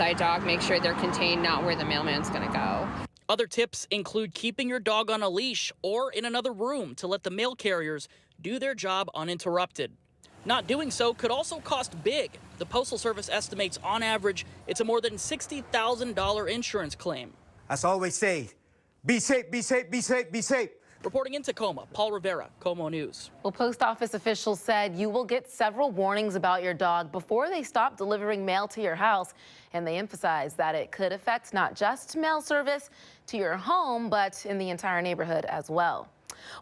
inside dog, make sure they're contained, not where the mailman's going to go. Other tips include keeping your dog on a leash or in another room to let the mail carriers do their job uninterrupted. Not doing so could also cost big. The Postal Service estimates on average it's a more than $60,000 insurance claim. As I always say, be safe, be safe, be safe, be safe. Reporting in Tacoma, Paul Rivera, KOMO News. Well, post office officials said you will get several warnings about your dog before they stop delivering mail to your house. And they emphasize that it could affect not just mail service to your home, but in the entire neighborhood as well.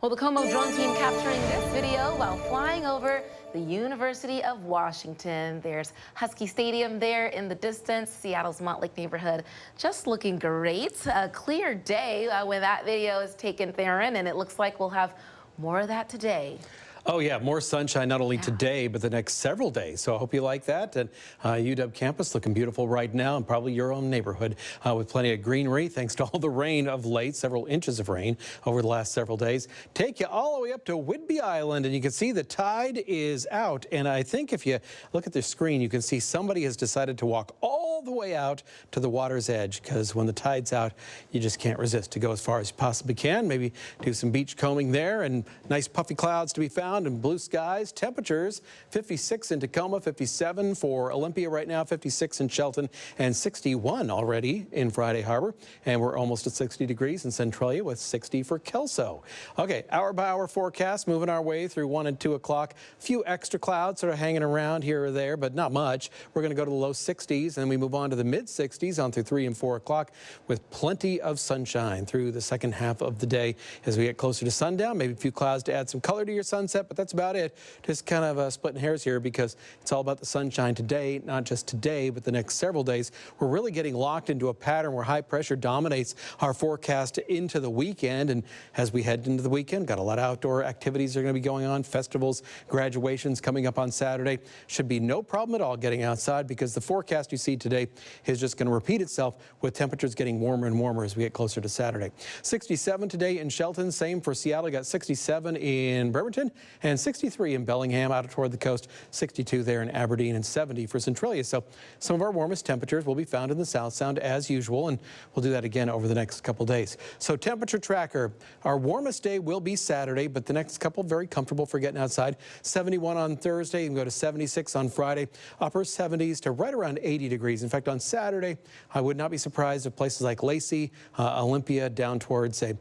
Well, the KOMO drone team capturing this video while flying over the University of Washington. There's Husky Stadium there in the distance, Seattle's Montlake neighborhood just looking great. A clear day when that video is taken, Theron, and it looks like we'll have more of that today. Oh, yeah, more sunshine not only today, but the next several days. So I hope you like that. And UW campus looking beautiful right now, and probably your own neighborhood with plenty of greenery, thanks to all the rain of late, several inches of rain over the last several days. Take you all the way up to Whidbey Island, and you can see the tide is out. And I think if you look at the screen, you can see somebody has decided to walk all the way out to the water's edge, because when the tide's out, you just can't resist to go as far as you possibly can. Maybe do some beach combing there, and nice puffy clouds to be found. And blue skies. Temperatures 56 in Tacoma, 57 for Olympia right now, 56 in Shelton, and 61 already in Friday Harbor. And we're almost at 60 degrees in Centralia with 60 for Kelso. Okay, hour by hour forecast, moving our way through 1 and 2 o'clock. A few extra clouds sort of hanging around here or there, but not much. We're going to go to the low 60s, and then we move on to the mid 60s on through 3 and 4 o'clock with plenty of sunshine through the second half of the day as we get closer to sundown. Maybe a few clouds to add some color to your sunset, but that's about it. Just kind of splitting hairs here because it's all about the sunshine today, not just today, but the next several days. We're really getting locked into a pattern where high pressure dominates our forecast into the weekend. And as we head into the weekend, got a lot of outdoor activities that are going to be going on, festivals, graduations coming up on Saturday. Should be no problem at all getting outside, because the forecast you see today is just going to repeat itself with temperatures getting warmer and warmer as we get closer to Saturday. 67 today in Shelton, same for Seattle, got 67 in Bremerton, and 63 in Bellingham out toward the coast, 62 there in Aberdeen, and 70 for Centralia. So some of our warmest temperatures will be found in the South Sound as usual, and we'll do that again over the next couple days. So temperature tracker, our warmest day will be Saturday, but the next couple very comfortable for getting outside. 71 on Thursday, you can go to 76 on Friday, upper 70s to right around 80 degrees. In fact, on Saturday, I would not be surprised if places like Lacey, Olympia, down towards, say,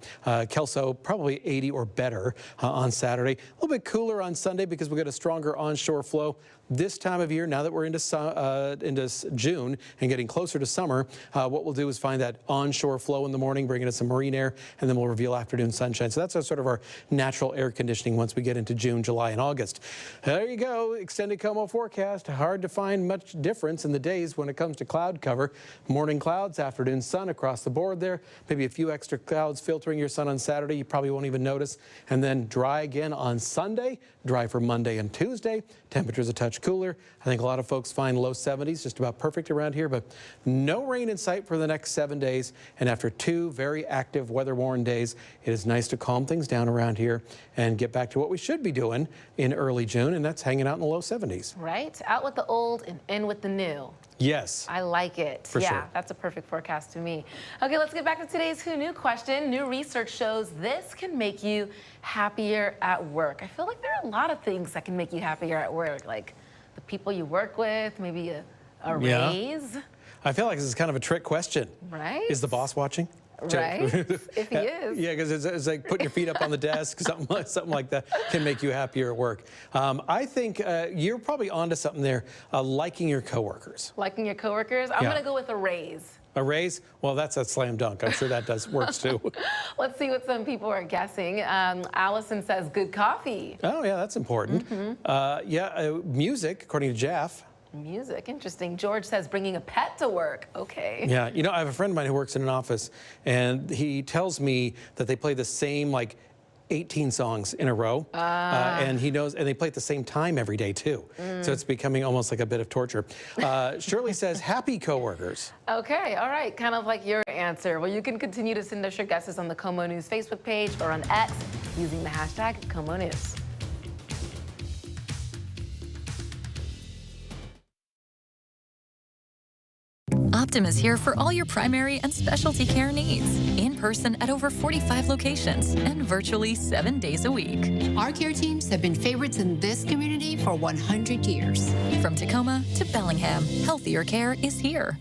Kelso, probably 80 or better on Saturday. A little bit cooler on Sunday because we get a stronger onshore flow. This time of year, now that we're into June and getting closer to summer, what we'll do is find that onshore flow in the morning, bringing us some marine air, and then we'll reveal afternoon sunshine. So that's sort of our natural air conditioning once we get into June, July, and August. There you go, extended KOMO forecast. Hard to find much difference in the days when it comes to cloud cover. Morning clouds, afternoon sun across the board there. Maybe a few extra clouds filtering your sun on Saturday. You probably won't even notice. And then dry again on Sunday, dry for Monday and Tuesday. Temperatures a touch cooler. I think a lot of folks find low 70s just about perfect around here, but no rain in sight for the next 7 days. And after 2 very active weather-worn days, it is nice to calm things down around here and get back to what we should be doing in early June, and that's hanging out in the low 70s. Right? Out with the old and in with the new. Yes. I like it. For sure. That's a perfect forecast to me. Okay, let's get back to today's Who Knew question. New research shows this can make you happier at work. I feel like there are a lot of things that can make you happier at work, like the people you work with, maybe a raise. I feel like this is kind of a trick question. Right? Is the boss watching? Right, if he is. Yeah, because it's like putting your feet up on the desk, something like that can make you happier at work. I think you're probably onto something there, liking your coworkers. Liking your coworkers? I'm going to go with a raise. A raise? Well, that's a slam dunk. I'm sure that works too. Let's see what some people are guessing. Allison says good coffee. Oh, yeah, that's important. Music, according to Jeff. Music, interesting. George says bringing a pet to work. Okay. Yeah, you know, I have a friend of mine who works in an office, and he tells me that they play the same, like, 18 songs in a row, and he knows, and they play at the same time every day too. So it's becoming almost like a bit of torture. Shirley says happy coworkers. Okay, all right, kind of like your answer. Well, you can continue to send us your guesses on the KOMO News Facebook page or on X using the hashtag KOMO News. Optum is here for all your primary and specialty care needs. In person at over 45 locations and virtually 7 days a week. Our care teams have been favorites in this community for 100 years. From Tacoma to Bellingham, healthier care is here.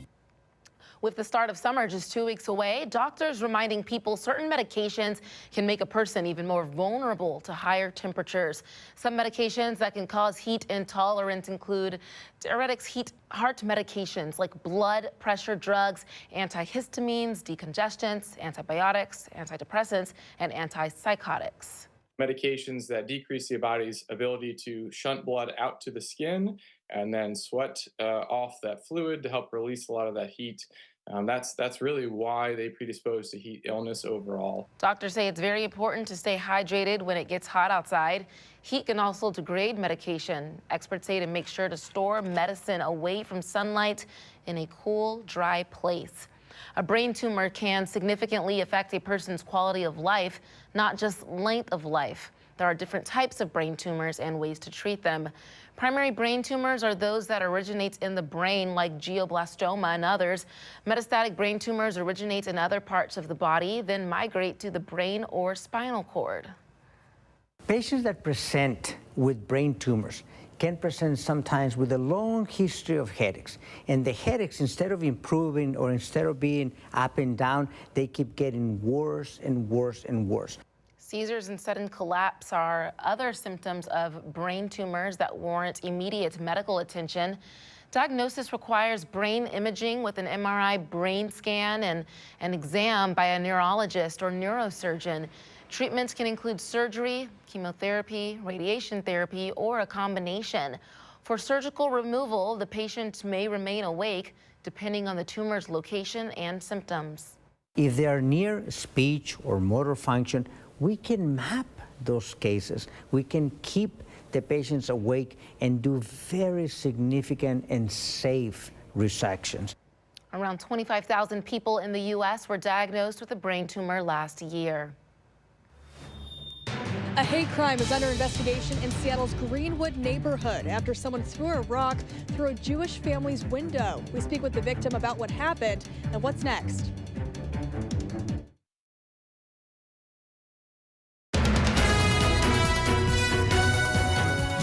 With the start of summer just 2 weeks away, doctors reminding people certain medications can make a person even more vulnerable to higher temperatures. Some medications that can cause heat intolerance include diuretics, heart medications like blood pressure drugs, antihistamines, decongestants, antibiotics, antidepressants, and antipsychotics. Medications that decrease the body's ability to shunt blood out to the skin and then sweat off that fluid to help release a lot of that heat. That's really why they predispose to heat illness overall. Doctors say it's very important to stay hydrated when it gets hot outside. Heat can also degrade medication. Experts say to make sure to store medicine away from sunlight in a cool, dry place. A brain tumor can significantly affect a person's quality of life, not just length of life. There are different types of brain tumors and ways to treat them. Primary brain tumors are those that originate in the brain, like glioblastoma and others. Metastatic brain tumors originate in other parts of the body, then migrate to the brain or spinal cord. Patients that present with brain tumors can present sometimes with a long history of headaches. And the headaches, instead of improving or instead of being up and down, they keep getting worse and worse and worse. Seizures and sudden collapse are other symptoms of brain tumors that warrant immediate medical attention. Diagnosis requires brain imaging with an MRI brain scan and an exam by a neurologist or neurosurgeon. Treatments can include surgery, chemotherapy, radiation therapy, or a combination. For surgical removal, the patient may remain awake depending on the tumor's location and symptoms. If they are near speech or motor function, we can map those cases. We can keep the patients awake and do very significant and safe resections. Around 25,000 people in the U.S. were diagnosed with a brain tumor last year. A hate crime is under investigation in Seattle's Greenwood neighborhood after someone threw a rock through a Jewish family's window. We speak with the victim about what happened and what's next.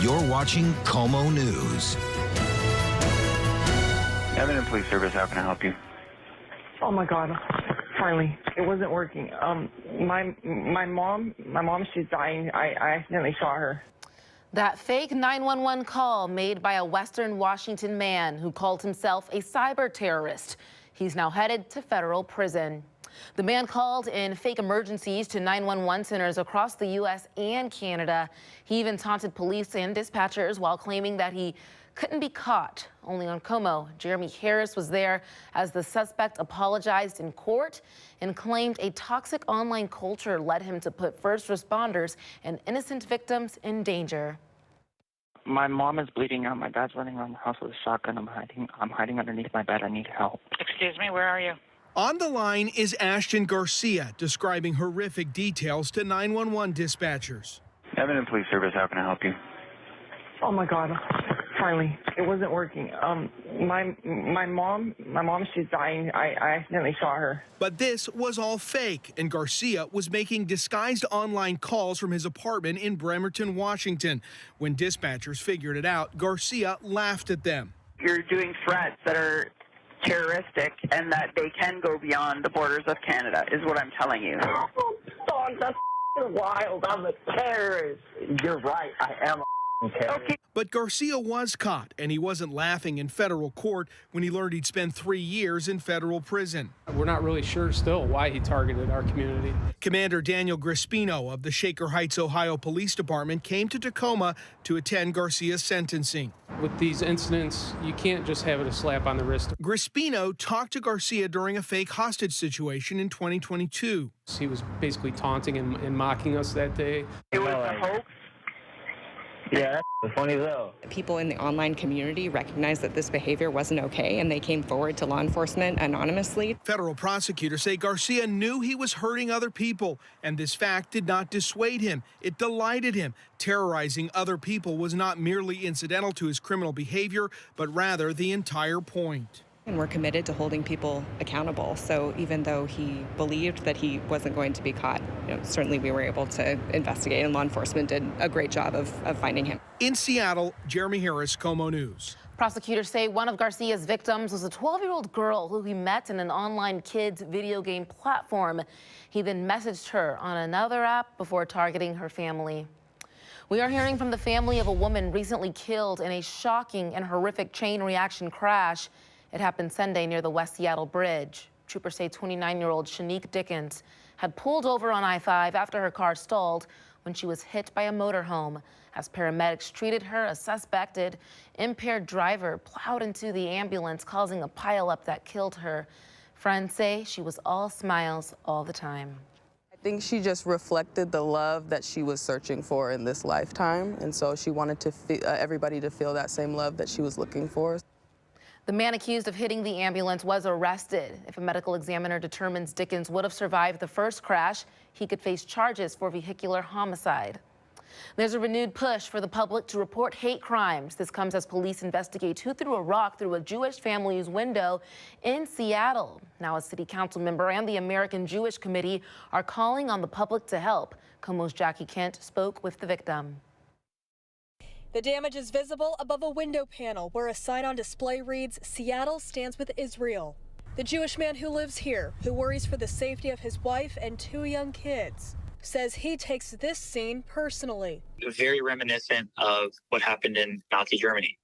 You're watching KOMO News. Eminent Police Service, how can I help you? Oh my God, finally, it wasn't working. My mom, she's dying. I accidentally shot her. That fake 911 call made by a Western Washington man who called himself a cyber terrorist. He's now headed to federal prison. The man called in fake emergencies to 911 centers across the U.S. and Canada. He even taunted police and dispatchers while claiming that he couldn't be caught. Only on KOMO, Jeremy Harris was there as the suspect apologized in court and claimed a toxic online culture led him to put first responders and innocent victims in danger. My mom is bleeding out. My dad's running around the house with a shotgun. I'm hiding underneath my bed. I need help. Excuse me, where are you? On the line is Ashton Garcia describing horrific details to 911 dispatchers. Eminent Police Service, how can I help you? Oh my God, finally, it wasn't working. My mom, she's dying. I accidentally shot her. But this was all fake, and Garcia was making disguised online calls from his apartment in Bremerton, Washington. When dispatchers figured it out, Garcia laughed at them. You're doing threats that are terroristic and that they can go beyond the borders of Canada, is what I'm telling you. Oh, dog, that's wild. I'm a terrorist. You're right, I am a terrorist. Okay. But Garcia was caught, and he wasn't laughing in federal court when he learned he'd spend 3 years in federal prison. We're not really sure still why he targeted our community. Commander Daniel Grispino of the Shaker Heights, Ohio Police Department came to Tacoma to attend Garcia's sentencing. With these incidents, you can't just have it a slap on the wrist. Grispino talked to Garcia during a fake hostage situation in 2022. He was basically taunting and mocking us that day. It was a hoax. Yeah, that's funny though. People in the online community recognized that this behavior wasn't okay, and they came forward to law enforcement anonymously. Federal prosecutors say Garcia knew he was hurting other people, and this fact did not dissuade him. It delighted him. Terrorizing other people was not merely incidental to his criminal behavior, but rather the entire point. And we're committed to holding people accountable. So even though he believed that he wasn't going to be caught, certainly we were able to investigate, and law enforcement did a great job of finding him. In Seattle, Jeremy Harris, KOMO News. Prosecutors say one of Garcia's victims was a 12-year-old girl who he met in an online kids video game platform. He then messaged her on another app before targeting her family. We are hearing from the family of a woman recently killed in a shocking and horrific chain reaction crash. It happened Sunday near the West Seattle Bridge. Troopers say 29-year-old Shanique Dickens had pulled over on I-5 after her car stalled when she was hit by a motorhome. As paramedics treated her, a suspected impaired driver plowed into the ambulance, causing a pileup that killed her. Friends say she was all smiles all the time. I think she just reflected the love that she was searching for in this lifetime, and so she wanted to everybody to feel that same love that she was looking for. The man accused of hitting the ambulance was arrested. If a medical examiner determines Dickens would have survived the first crash, he could face charges for vehicular homicide. There's a renewed push for the public to report hate crimes. This comes as police investigate who threw a rock through a Jewish family's window in Seattle. Now a city council member and the American Jewish Committee are calling on the public to help. KOMO's Jackie Kent spoke with the victim. The damage is visible above a window panel where a sign on display reads, "Seattle stands with Israel." The Jewish man who lives here, who worries for the safety of his wife and 2 young kids, says he takes this scene personally. Very reminiscent of what happened in Nazi Germany.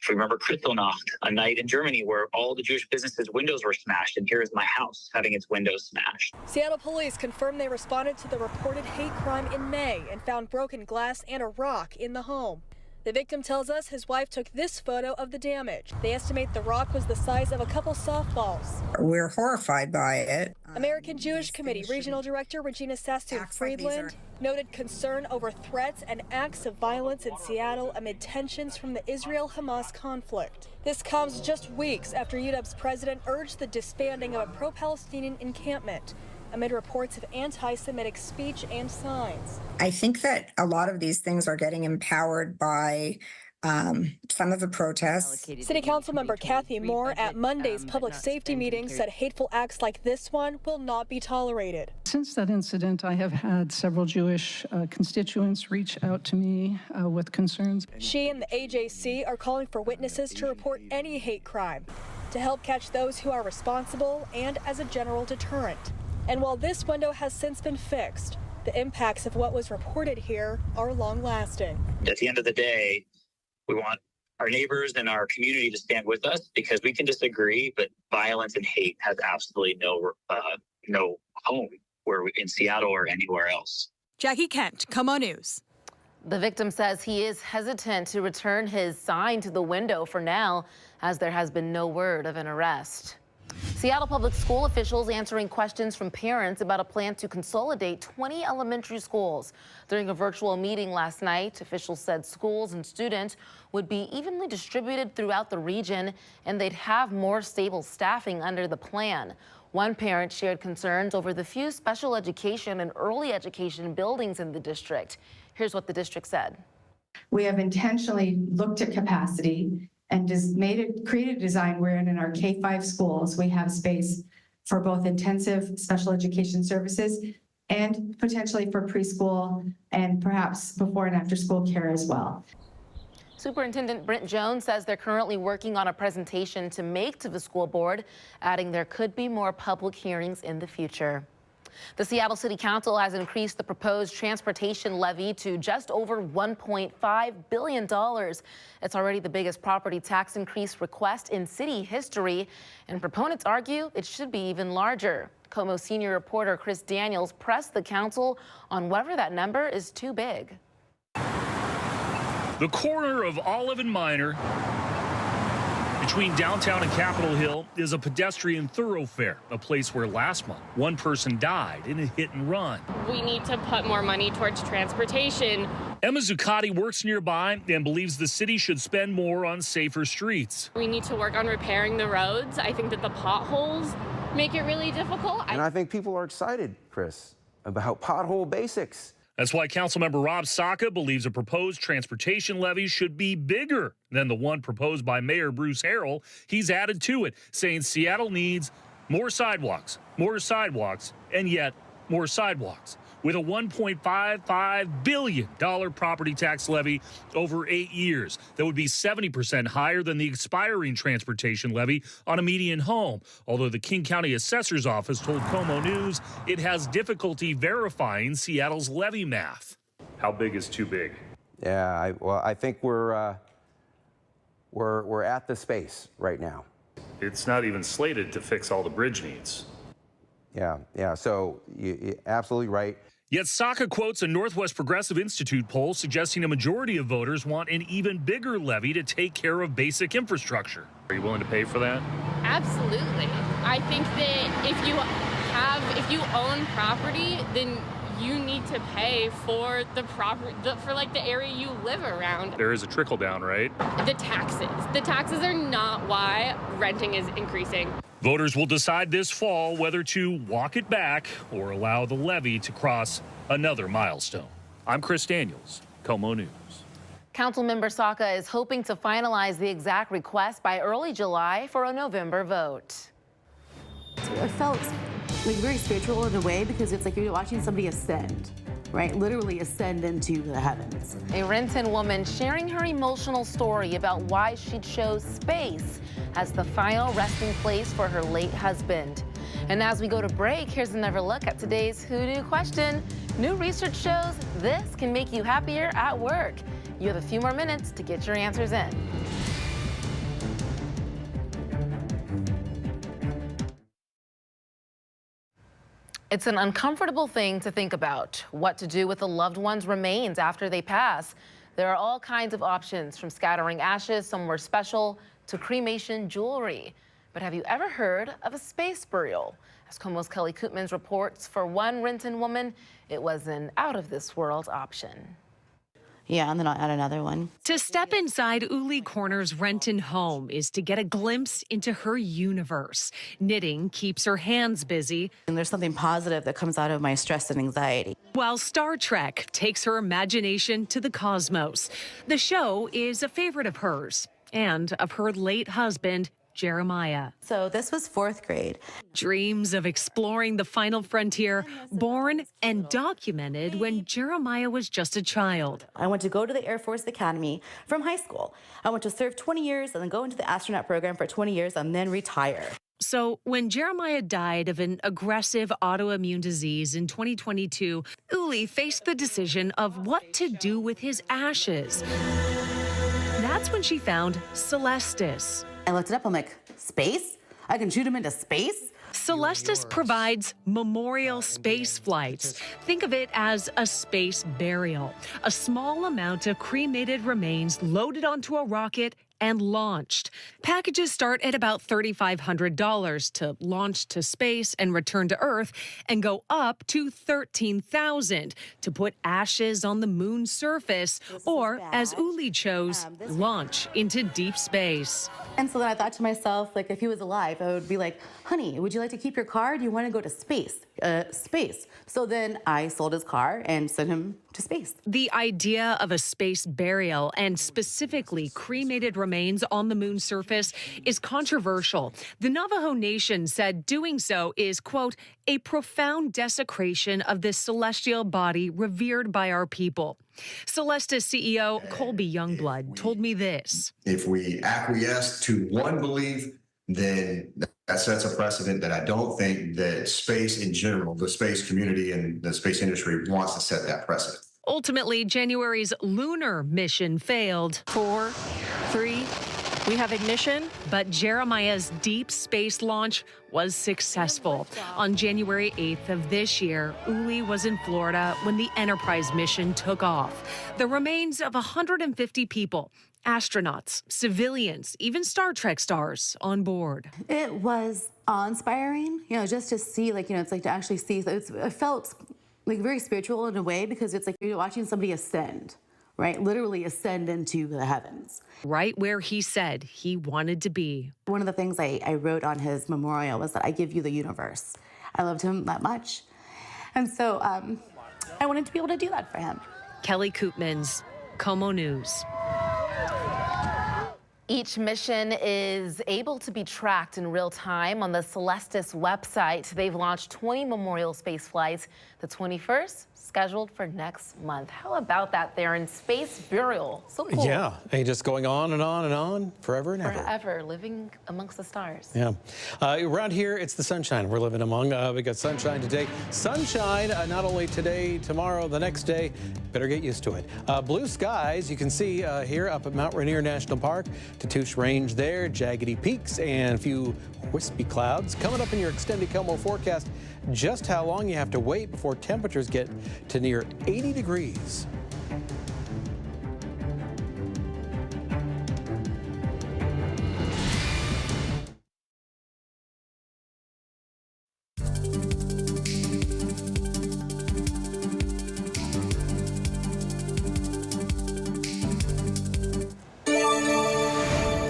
If you remember Kristallnacht, a night in Germany where all the Jewish businesses' windows were smashed, and here is my house having its windows smashed. Seattle police confirmed they responded to the reported hate crime in May and found broken glass and a rock in the home. The victim tells us his wife took this photo of the damage. They estimate the rock was the size of a couple softballs. We're horrified by it. American Jewish Committee Regional Director Regina Sastu-Friedland noted concern over threats and acts of violence in Seattle amid tensions from the Israel-Hamas conflict. This comes just weeks after UW's president urged the disbanding of a pro-Palestinian encampment amid reports of anti-Semitic speech and signs. I think that a lot of these things are getting empowered by some of the protests. City Council member Kathy Moore at Monday's public safety meeting said hateful acts like this one will not be tolerated. Since that incident, I have had several Jewish constituents reach out to me with concerns. She and the AJC are calling for witnesses to report any hate crime to help catch those who are responsible and as a general deterrent. And while this window has since been fixed, the impacts of what was reported here are long-lasting. At the end of the day, we want our neighbors and our community to stand with us because we can disagree, but violence and hate has absolutely no home in Seattle or anywhere else. Jackie Kent, KOMO News. The victim says he is hesitant to return his sign to the window for now, as there has been no word of an arrest. Seattle Public School officials answering questions from parents about a plan to consolidate 20 elementary schools. During a virtual meeting last night, officials said schools and students would be evenly distributed throughout the region and they'd have more stable staffing under the plan. One parent shared concerns over the few special education and early education buildings in the district. Here's what the district said. We have intentionally looked at capacity and just created a design wherein in our K-5 schools, we have space for both intensive special education services and potentially for preschool and perhaps before and after school care as well. Superintendent Brent Jones says they're currently working on a presentation to make to the school board, adding there could be more public hearings in the future. The Seattle City Council has increased the proposed transportation levy to just over $1.5 billion. It's already the biggest property tax increase request in city history, and proponents argue it should be even larger. KOMO senior reporter Chris Daniels pressed the council on whether that number is too big. The corner of Olive and Minor between downtown and Capitol Hill is a pedestrian thoroughfare, a place where last month one person died in a hit and run. We need to put more money towards transportation. Emma Zuccotti works nearby and believes the city should spend more on safer streets. We need to work on repairing the roads. I think that the potholes make it really difficult. And I think people are excited, Chris, about pothole basics. That's why Councilmember Rob Saka believes a proposed transportation levy should be bigger than the one proposed by Mayor Bruce Harrell. He's added to it, saying Seattle needs more sidewalks, and yet more sidewalks. With a $1.55 billion property tax levy over 8 years. That would be 70% higher than the expiring transportation levy on a median home. Although the King County Assessor's Office told Como News it has difficulty verifying Seattle's levy math. How big is too big? Yeah, I think we're at the space right now. It's not even slated to fix all the bridge needs. Yeah. So you're absolutely right. Yet Saka quotes a Northwest Progressive Institute poll suggesting a majority of voters want an even bigger levy to take care of basic infrastructure. Are you willing to pay for that? Absolutely. I think that if you own property, then you need to pay for the area you live around. There is a trickle down, right? The taxes are not why renting is increasing. Voters will decide this fall whether to walk it back or allow the levy to cross another milestone. I'm Chris Daniels, Como News. Councilmember Saka is hoping to finalize the exact request by early July for a November vote. It felt like very spiritual in a way because it's like you're watching somebody ascend, right? Literally ascend into the heavens. A Renton woman sharing her emotional story about why she chose space as the final resting place for her late husband. And as we go to break, here's another look at today's Who Knew question. New research shows this can make you happier at work. You have a few more minutes to get your answers in. It's an uncomfortable thing to think about, what to do with a loved one's remains after they pass. There are all kinds of options, from scattering ashes somewhere special to cremation jewelry. But have you ever heard of a space burial? As Como's Kelly Koopmans reports, for one Renton woman, it was an out-of-this-world option. Yeah, and then I'll add another one. To step inside Uli Corner's Renton home is to get a glimpse into her universe. Knitting keeps her hands busy. And there's something positive that comes out of my stress and anxiety. While Star Trek takes her imagination to the cosmos. The show is a favorite of hers and of her late husband, Jeremiah. So this was 4th grade. Dreams of exploring the final frontier, born and documented when Jeremiah was just a child. I went to go to the Air Force Academy from high school. I went to serve 20 years and then go into the astronaut program for 20 years and then retire. So when Jeremiah died of an aggressive autoimmune disease in 2022, Uli faced the decision of what to do with his ashes. That's when she found Celestis. I looked it up. I'm like, space? I can shoot him into space? Celestis provides memorial space flights. Think of it as a space burial, a small amount of cremated remains loaded onto a rocket and launched. Packages start at about $3,500 to launch to space and return to Earth, and go up to $13,000 to put ashes on the moon's surface, or, as Uli chose, launch into deep space. And so then I thought to myself, like, if he was alive, I would be like, honey, would you like to keep your car? Do you want to go to space? Space. So then I sold his car and sent him to space. The idea of a space burial, and specifically cremated remains on the moon's surface, is controversial. The Navajo Nation said doing so is, quote, a profound desecration of this celestial body revered by our people. Celestis CEO Colby Youngblood told me this. If we acquiesce to one belief, then that sets a precedent that I don't think that space in general, the space community and the space industry wants to set that precedent. Ultimately, January's lunar mission failed. 4, 3, we have ignition. But Jeremiah's deep space launch was successful. On January 8th of this year, Uli was in Florida when the Enterprise mission took off. The remains of 150 people, astronauts, civilians, even Star Trek stars on board. It was awe-inspiring, just to see, it's like to actually see. It felt like very spiritual in a way because it's like you're watching somebody ascend, right? Literally ascend into the heavens. Right where he said he wanted to be. One of the things I wrote on his memorial was that I give you the universe. I loved him that much. And so I wanted to be able to do that for him. Kelly Koopmans, Como News. Each mission is able to be tracked in real time on the Celestis website. They've launched 20 Memorial space flights. The 21st scheduled for next month. How about that there in space burial? So cool. Yeah, and just going on and on and on, forever and ever. Forever, living amongst the stars. Yeah. Around here, it's the sunshine we're living among. We got sunshine today. Sunshine, not only today, tomorrow, the next day. Better get used to it. Blue skies, you can see here up at Mount Rainier National Park. Tatoosh Range there, jaggedy peaks, and a few wispy clouds. Coming up in your extended Como forecast, just how long you have to wait before temperatures get to near 80 degrees.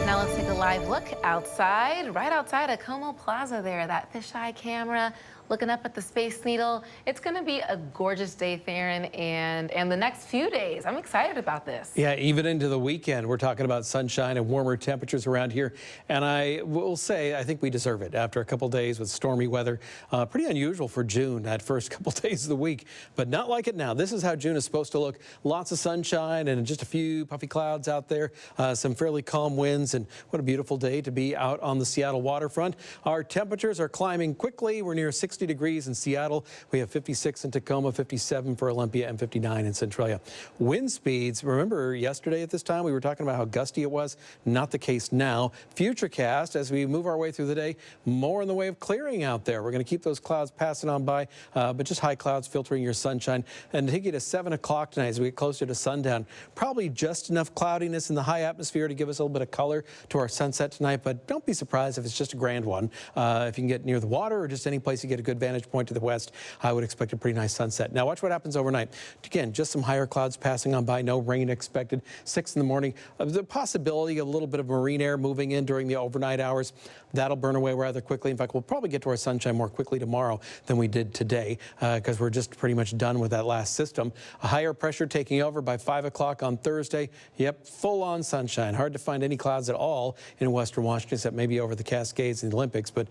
Now let's take a live look outside, right outside of Como Plaza there, that fisheye camera looking up at the Space Needle. It's going to be a gorgeous day, Theron, and the next few days. I'm excited about this. Yeah, even into the weekend, we're talking about sunshine and warmer temperatures around here. And I will say, I think we deserve it after a couple days with stormy weather. Pretty unusual for June, that first couple days of the week, but not like it now. This is how June is supposed to look. Lots of sunshine and just a few puffy clouds out there, some fairly calm winds, and what a beautiful day to be out on the Seattle waterfront. Our temperatures are climbing quickly. We're near 60 degrees in Seattle. We have 56 in Tacoma, 57 for Olympia, and 59 in Centralia. Wind speeds, remember yesterday at this time we were talking about how gusty it was? Not the case now. Futurecast, as we move our way through the day, more in the way of clearing out there. We're going to keep those clouds passing on by, but just high clouds filtering your sunshine. And take you to 7 o'clock tonight as we get closer to sundown. Probably just enough cloudiness in the high atmosphere to give us a little bit of color to our sunset tonight, but don't be surprised if it's just a grand one. If you can get near the water or just any place you get a good vantage point to the west, I would expect a pretty nice sunset. Now watch what happens overnight. Again, just some higher clouds passing on by, no rain expected. 6 in the morning. The possibility of a little bit of marine air moving in during the overnight hours. That'll burn away rather quickly. In fact, we'll probably get to our sunshine more quickly tomorrow than we did today because we're just pretty much done with that last system. A higher pressure taking over by 5 o'clock on Thursday. Yep, full on sunshine. Hard to find any clouds at all in western Washington except maybe over the Cascades and the Olympics, but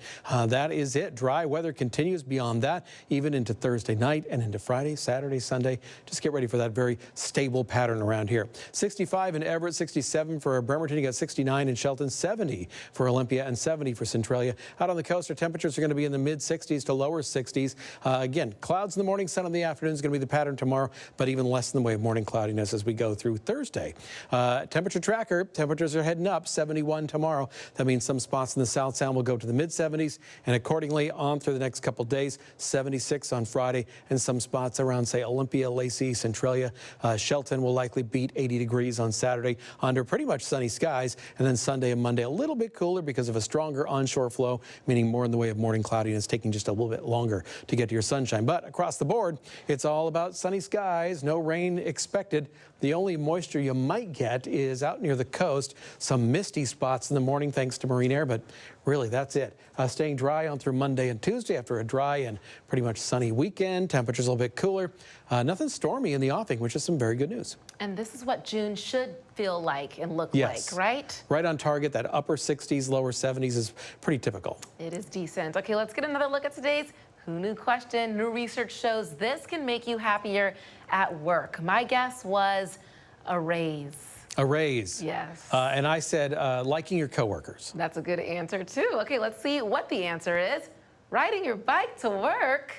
that is it. Dry weather continues beyond that, even into Thursday night and into Friday, Saturday, Sunday. Just get ready for that very stable pattern around here. 65 in Everett, 67 for Bremerton. You got 69 in Shelton, 70 for Olympia, and 70 for Centralia. Out on the coast, our temperatures are going to be in the mid-60s to lower 60s. Again, clouds in the morning, sun in the afternoon is going to be the pattern tomorrow, but even less in the way of morning cloudiness as we go through Thursday. Temperature tracker, temperatures are heading up, 71 tomorrow. That means some spots in the South Sound will go to the mid-70s, and accordingly on through the next couple days, 76 on Friday, and some spots around, say, Olympia, Lacey, Centralia. Shelton will likely beat 80 degrees on Saturday under pretty much sunny skies, and then Sunday and Monday a little bit cooler because of a stronger onshore flow, meaning more in the way of morning cloudiness, taking just a little bit longer to get to your sunshine. But across the board, it's all about sunny skies, no rain expected. The only moisture you might get is out near the coast, some misty spots in the morning thanks to marine air, but really that's it. Staying dry on through Monday and Tuesday after a dry and pretty much sunny weekend. Temperatures a little bit cooler. Nothing stormy in the offing, which is some very good news. And this is what June should feel like and look Yes. like, right? Right on target. That upper 60s, lower 70s is pretty typical. It is decent. Okay, let's get another look at today's Who Knew question. New research shows this can make you happier at work. My guess was a raise. A raise. Yes. And I said liking your coworkers. That's a good answer, too. Okay, let's see what the answer is. Riding your bike to work.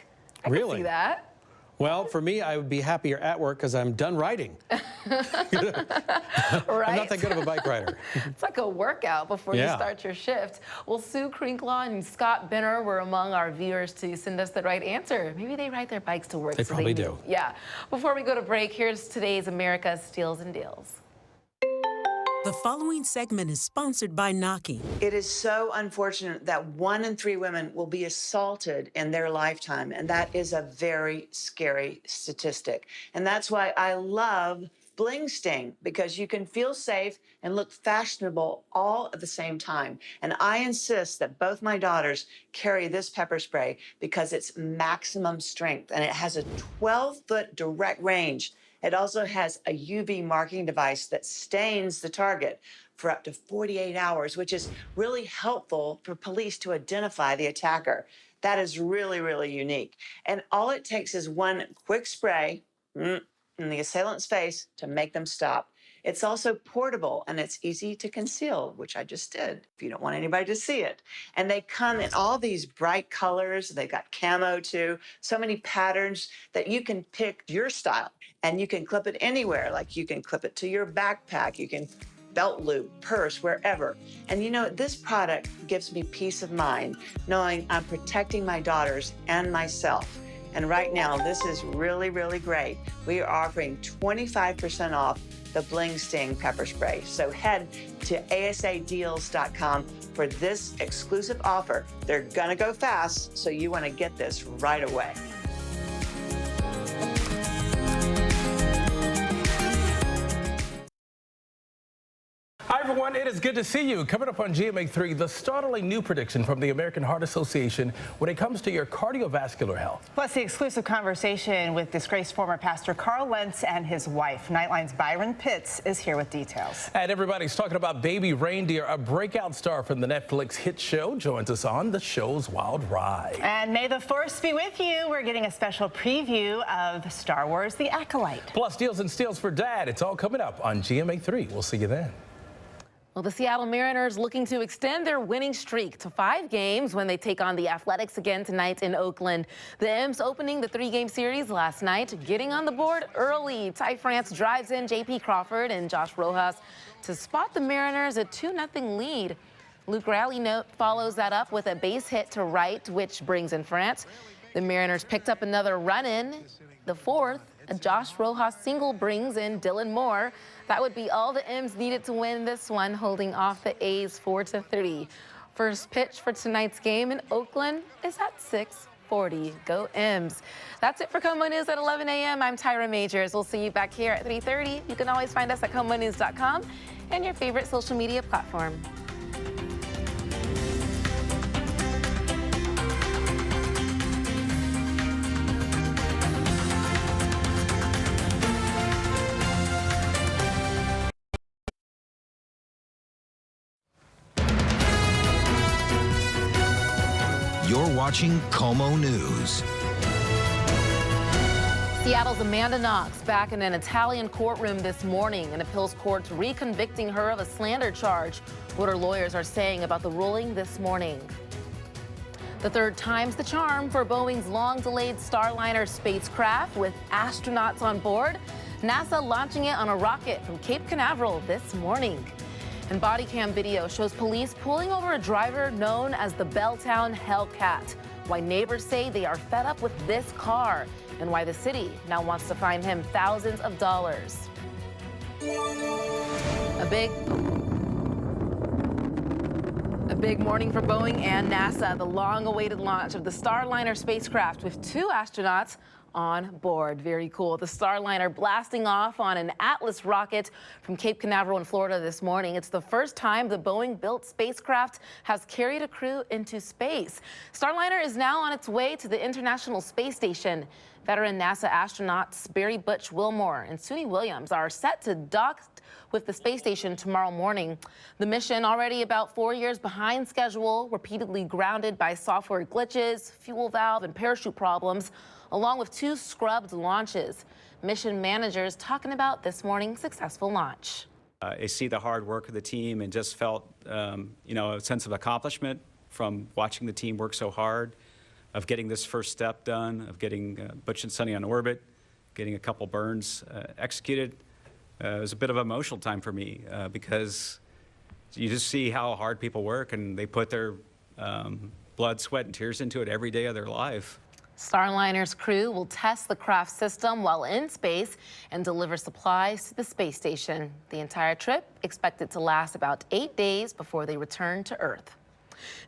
I can see that. Well, for me, I would be happier at work because I'm done riding. Right? I'm not that good of a bike rider. It's like a workout before you start your shift. Well, Sue Crinklaw and Scott Benner were among our viewers to send us the right answer. Maybe they ride their bikes to work. They probably do. Yeah. Before we go to break, here's today's America's Steals and Deals. The following segment is sponsored by Naki. It is so unfortunate that 1 in 3 women will be assaulted in their lifetime, and that is a very scary statistic. And that's why I love Bling Sting because you can feel safe and look fashionable all at the same time. And I insist that both my daughters carry this pepper spray because it's maximum strength and it has a 12-foot direct range. It also has a UV marking device that stains the target for up to 48 hours, which is really helpful for police to identify the attacker. That is really, really unique. And all it takes is one quick spray in the assailant's face to make them stop. It's also portable and it's easy to conceal, which I just did if you don't want anybody to see it. And they come in all these bright colors. They got camo too, so many patterns that you can pick your style and you can clip it anywhere. Like you can clip it to your backpack, you can belt loop, purse, wherever. And you know, this product gives me peace of mind knowing I'm protecting my daughters and myself. And right now, this is really, really great. We are offering 25% off the Bling Sting pepper spray. So head to asadeals.com for this exclusive offer. They're gonna go fast, so you wanna get this right away. Hi, everyone. It is good to see you. Coming up on GMA3, the startling new prediction from the American Heart Association when it comes to your cardiovascular health. Plus, the exclusive conversation with disgraced former pastor Carl Lentz and his wife. Nightline's Byron Pitts is here with details. And everybody's talking about Baby Reindeer. A breakout star from the Netflix hit show joins us on the show's wild ride. And may the force be with you. We're getting a special preview of Star Wars: The Acolyte. Plus, deals and steals for Dad. It's all coming up on GMA3. We'll see you then. Well, the Seattle Mariners looking to extend their winning streak to 5 games when they take on the Athletics again tonight in Oakland. The Imps opening the 3-game series last night, getting on the board early. Ty France drives in J.P. Crawford and Josh Rojas to spot the Mariners a 2-0 lead. Luke Raleigh follows that up with a base hit to right, which brings in France. The Mariners picked up another run in the 4th. A Josh Rojas single brings in Dylan Moore. That would be all the M's needed to win this one, holding off the A's 4-3. First pitch for tonight's game in Oakland is at 6:40. Go M's. That's it for KOMO News at 11 a.m. I'm Tyra Majors. We'll see you back here at 3:30. You can always find us at KOMOnews.com and your favorite social media platform. You're watching KOMO News. Seattle's Amanda Knox back in an Italian courtroom this morning. An appeals court reconvicting her of a slander charge. What her lawyers are saying about the ruling this morning. The third time's the charm for Boeing's long-delayed Starliner spacecraft with astronauts on board. NASA launching it on a rocket from Cape Canaveral this morning. And body cam video shows police pulling over a driver known as the Belltown Hellcat. Why neighbors say they are fed up with this car and why the city now wants to fine him thousands of dollars. A big morning for Boeing and NASA, the long-awaited launch of the Starliner spacecraft with 2 astronauts on board. Very cool. The Starliner blasting off on an Atlas rocket from Cape Canaveral in Florida this morning. It's the first time the Boeing-built spacecraft has carried a crew into space. Starliner is now on its way to the International Space Station. Veteran NASA astronauts Barry Butch Wilmore and Suni Williams are set to dock with the space station tomorrow morning. The mission already about 4 years behind schedule, repeatedly grounded by software glitches, fuel valve and parachute problems, along with 2 scrubbed launches. Mission managers talking about this morning's successful launch. I see the hard work of the team and just felt, a sense of accomplishment from watching the team work so hard, of getting this first step done, of getting Butch and Sunny on orbit, getting a couple burns executed. It was a bit of an emotional time for me because you just see how hard people work and they put their blood, sweat, and tears into it every day of their life. Starliner's crew will test the craft system while in space and deliver supplies to the space station. The entire trip expected to last about 8 days before they return to Earth.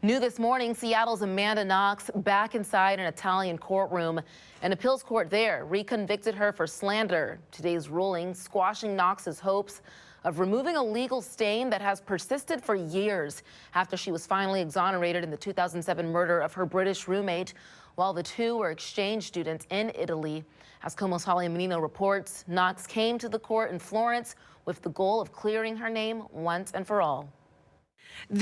New this morning, Seattle's Amanda Knox back inside an Italian courtroom. An appeals court there reconvicted her for slander. Today's ruling squashing Knox's hopes of removing a legal stain that has persisted for years after she was finally exonerated in the 2007 murder of her British roommate while the two were exchange students in Italy. As Como's Holly Menino reports, Knox came to the court in Florence with the goal of clearing her name once and for all.